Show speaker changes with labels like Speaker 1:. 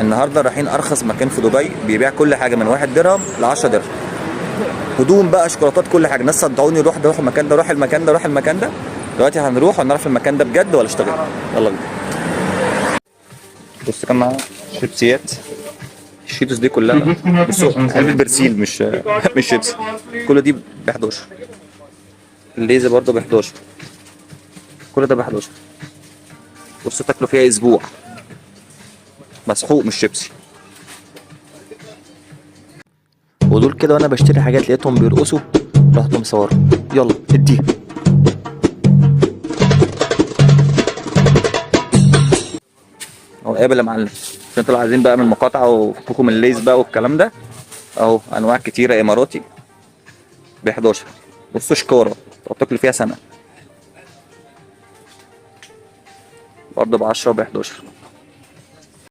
Speaker 1: النهارده رايحين ارخص مكان في دبي بيبيع كل حاجه من 1 درهم ل 10 درهم. هدوم بقى، شوكولاتات، كل حاجه. الناس صدعوني، روح المكان ده، روح المكان ده، روح المكان ده. دلوقتي هنروح ونعرف المكان ده بجد ولا اشتغل. يلا بينا. بص كام معاها شيبسيات. الشيتوس دي كلها بص علبة برسيل مش شيبسي. كل دي ب 11. الليزة برضه ب 11. كل ده ب 11. بصوا تاكلوا فيها اسبوع. مسحوق مش شيبسي. ودول كده وانا بشتري حاجات لقيتهم بيرقصوا، رحت مصور. يلا اديها. اهو قابل يا معلم. عشان انتوا عايزين بقى من المقاطعة وفكوكم من الليز بقى والكلام ده. اهو انواع كتيرة اماراتي ب 11. بصوا شكارة تاكلوا فيها سنة برضه ب 10 وب 11.